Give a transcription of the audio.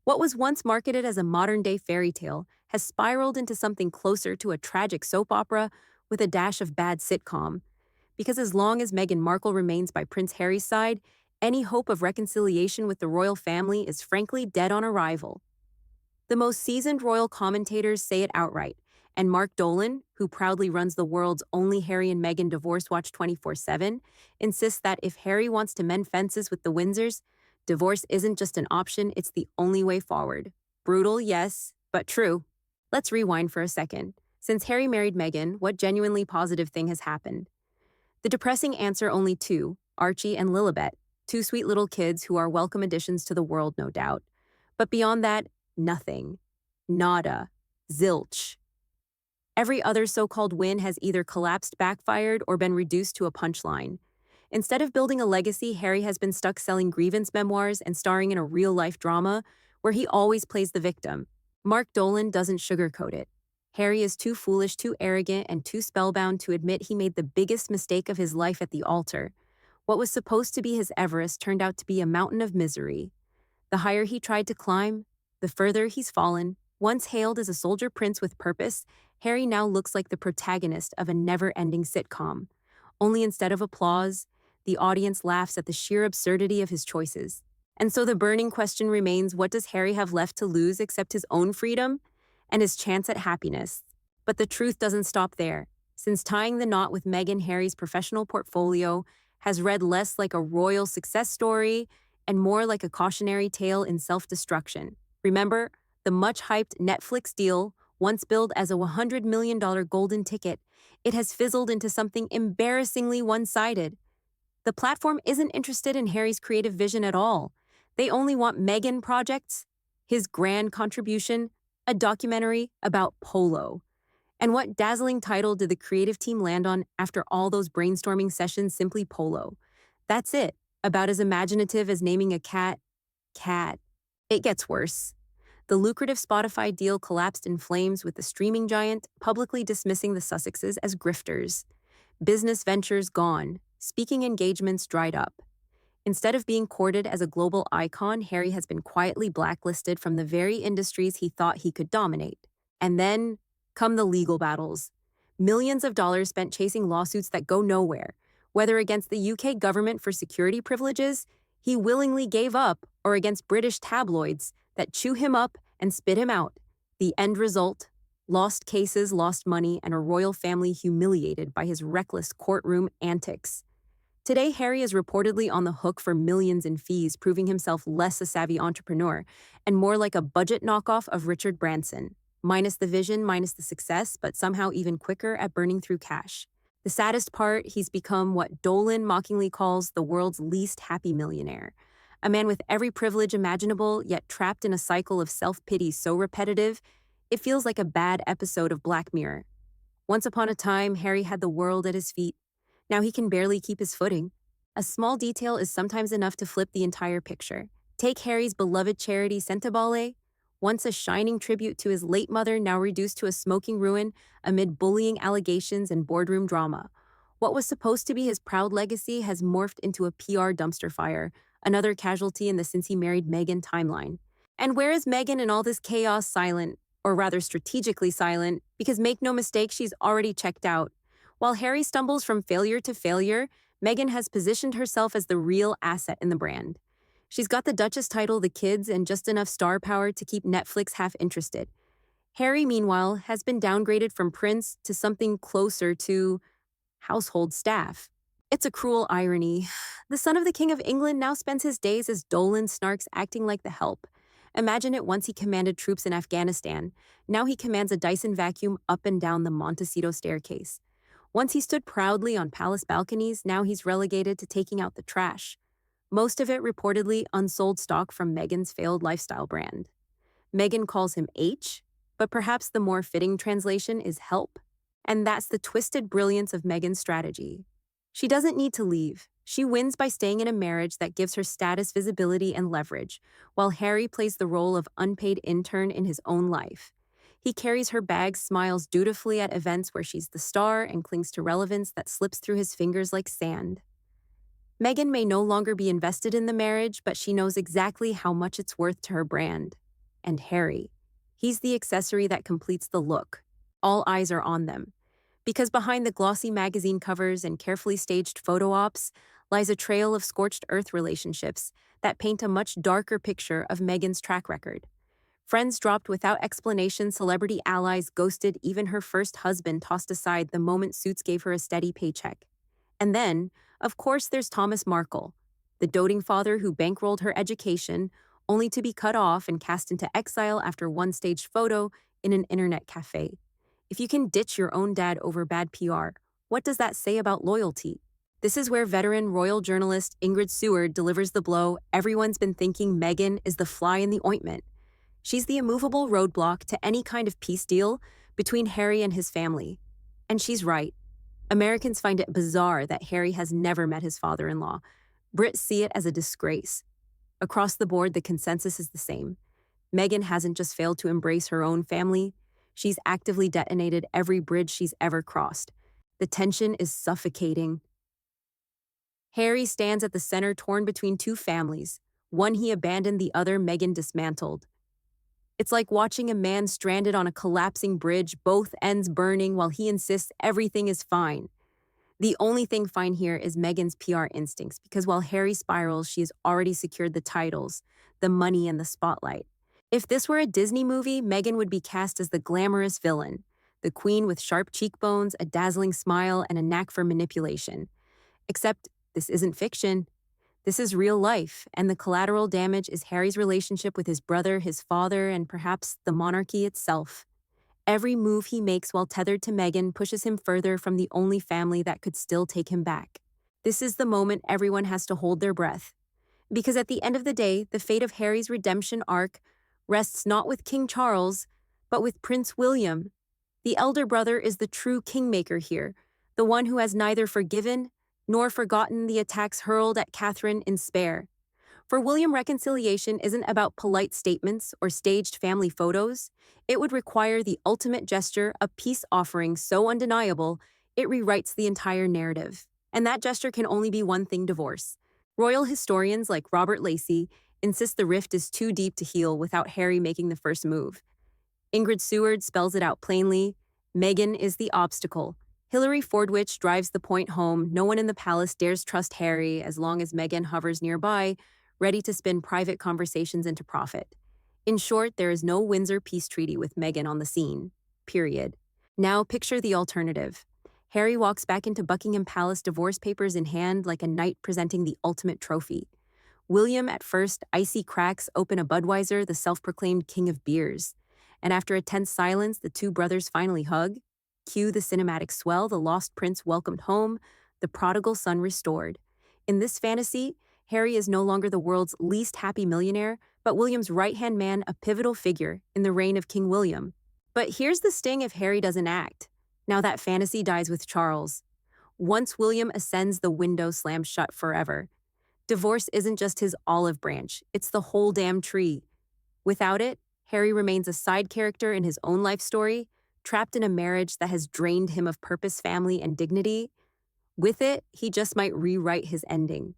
What was once marketed as a modern-day fairy tale has spiraled into something closer to a tragic soap opera with a dash of bad sitcom. Because as long as Meghan Markle remains by Prince Harry's side, any hope of reconciliation with the royal family is frankly dead on arrival. The most seasoned royal commentators say it outright, and Mark Dolan, who proudly runs the world's only Harry and Meghan divorce watch 24/7, insists that if Harry wants to mend fences with the Windsors, divorce isn't just an option, it's the only way forward. Brutal, yes, but true. Let's rewind for a second. Since Harry married Meghan, what genuinely positive thing has happened? The depressing answer only two, Archie and Lilibet, two sweet little kids who are welcome additions to the world, no doubt. But beyond that, nothing. Nada. Zilch. Every other so-called win has either collapsed, backfired, or been reduced to a punchline. Instead of building a legacy, Harry has been stuck selling grievance memoirs and starring in a real-life drama where he always plays the victim. Mark Dolan doesn't sugarcoat it. Harry is too foolish, too arrogant, and too spellbound to admit he made the biggest mistake of his life at the altar. What was supposed to be his Everest turned out to be a mountain of misery. The higher he tried to climb, the further he's fallen. Once hailed as a soldier prince with purpose, Harry now looks like the protagonist of a never-ending sitcom. Only instead of applause, the audience laughs at the sheer absurdity of his choices. And so the burning question remains, what does Harry have left to lose except his own freedom and his chance at happiness? But the truth doesn't stop there. Since tying the knot with Meghan, Harry's professional portfolio has read less like a royal success story and more like a cautionary tale in self-destruction. Remember, the much-hyped Netflix deal, once billed as a $100 million golden ticket, it has fizzled into something embarrassingly one-sided. The platform isn't interested in Harry's creative vision at all. They only want Meghan projects, his grand contribution, a documentary about polo. And what dazzling title did the creative team land on after all those brainstorming sessions? Simply polo. That's it, about as imaginative as naming a cat, cat. It gets worse. The lucrative Spotify deal collapsed in flames with the streaming giant publicly dismissing the Sussexes as grifters. Business ventures gone. Speaking engagements dried up. Instead of being courted as a global icon, Harry has been quietly blacklisted from the very industries he thought he could dominate. And then come the legal battles. Millions of dollars spent chasing lawsuits that go nowhere, whether against the UK government for security privileges he willingly gave up, or against British tabloids that chew him up and spit him out. The end result? Lost cases, lost money, and a royal family humiliated by his reckless courtroom antics. Today, Harry is reportedly on the hook for millions in fees, proving himself less a savvy entrepreneur and more like a budget knockoff of Richard Branson. Minus the vision, minus the success, but somehow even quicker at burning through cash. The saddest part, he's become what Dolan mockingly calls the world's least happy millionaire. A man with every privilege imaginable, yet trapped in a cycle of self-pity so repetitive, it feels like a bad episode of Black Mirror. Once upon a time, Harry had the world at his feet. Now he can barely keep his footing. A small detail is sometimes enough to flip the entire picture. Take Harry's beloved charity Sentebale, once a shining tribute to his late mother, now reduced to a smoking ruin amid bullying allegations and boardroom drama. What was supposed to be his proud legacy has morphed into a PR dumpster fire, another casualty in the since he married Meghan timeline. And where is Meghan in all this chaos? Silent, or rather strategically silent, because make no mistake, she's already checked out. While Harry stumbles from failure to failure, Meghan has positioned herself as the real asset in the brand. She's got the Duchess title, the kids, and just enough star power to keep Netflix half interested. Harry, meanwhile, has been downgraded from prince to something closer to household staff. It's a cruel irony. The son of the King of England now spends his days as Dolan snarks, acting like the help. Imagine it. Once he commanded troops in Afghanistan. Now he commands a Dyson vacuum up and down the Montecito staircase. Once he stood proudly on palace balconies, now he's relegated to taking out the trash. Most of it reportedly unsold stock from Meghan's failed lifestyle brand. Meghan calls him H, but perhaps the more fitting translation is help. And that's the twisted brilliance of Meghan's strategy. She doesn't need to leave. She wins by staying in a marriage that gives her status, visibility, and leverage, while Harry plays the role of unpaid intern in his own life. He carries her bags, smiles dutifully at events where she's the star, and clings to relevance that slips through his fingers like sand. Meghan may no longer be invested in the marriage, but she knows exactly how much it's worth to her brand. and Harry. He's the accessory that completes the look. All eyes are on them. Because behind the glossy magazine covers and carefully staged photo ops lies a trail of scorched earth relationships that paint a much darker picture of Meghan's track record. Friends dropped without explanation, celebrity allies ghosted, even her first husband tossed aside the moment Suits gave her a steady paycheck. And then, of course, there's Thomas Markle, the doting father who bankrolled her education, only to be cut off and cast into exile after one staged photo in an internet cafe. If you can ditch your own dad over bad PR, what does that say about loyalty? This is where veteran royal journalist Ingrid Seward delivers the blow. Everyone's been thinking Meghan is the fly in the ointment. She's the immovable roadblock to any kind of peace deal between Harry and his family. And she's right. Americans find it bizarre that Harry has never met his father-in-law. Brits see it as a disgrace. Across the board, the consensus is the same. Meghan hasn't just failed to embrace her own family, she's actively detonated every bridge she's ever crossed. The tension is suffocating. Harry stands at the center, torn between two families. One he abandoned, the other Meghan dismantled. It's like watching a man stranded on a collapsing bridge, both ends burning while he insists everything is fine. The only thing fine here is Meghan's PR instincts, because while Harry spirals, she has already secured the titles, the money, and the spotlight. If this were a Disney movie, Meghan would be cast as the glamorous villain, the queen with sharp cheekbones, a dazzling smile, and a knack for manipulation. Except this isn't fiction. This is real life, and the collateral damage is Harry's relationship with his brother, his father, and perhaps the monarchy itself. Every move he makes while tethered to Meghan pushes him further from the only family that could still take him back. This is the moment everyone has to hold their breath. Because at the end of the day, the fate of Harry's redemption arc rests not with King Charles, but with Prince William. The elder brother is the true kingmaker here, the one who has neither forgiven nor forgotten the attacks hurled at Catherine in spare. For William, reconciliation isn't about polite statements or staged family photos. It would require the ultimate gesture, a peace offering so undeniable, it rewrites the entire narrative. And that gesture can only be one thing: divorce. Royal historians like Robert Lacey insist the rift is too deep to heal without Harry making the first move. Ingrid Seward spells it out plainly. Meghan is the obstacle. Hilary Fordwich drives the point home. No one in the palace dares trust Harry as long as Meghan hovers nearby, ready to spin private conversations into profit. In short, there is no Windsor peace treaty with Meghan on the scene. Period. Now picture the alternative. Harry walks back into Buckingham Palace, divorce papers in hand, like a knight presenting the ultimate trophy. William, at first, icy cracks open a Budweiser, the self-proclaimed king of beers. And after a tense silence, the two brothers finally hug. Cue the cinematic swell, the lost prince welcomed home, the prodigal son restored. In this fantasy, Harry is no longer the world's least happy millionaire, but William's right-hand man, a pivotal figure in the reign of King William. But here's the sting if Harry doesn't act. Now that fantasy dies with Charles. Once William ascends, the window slams shut forever. Divorce isn't just his olive branch, it's the whole damn tree. Without it, Harry remains a side character in his own life story, trapped in a marriage that has drained him of purpose, family, and dignity. With it, he just might rewrite his ending.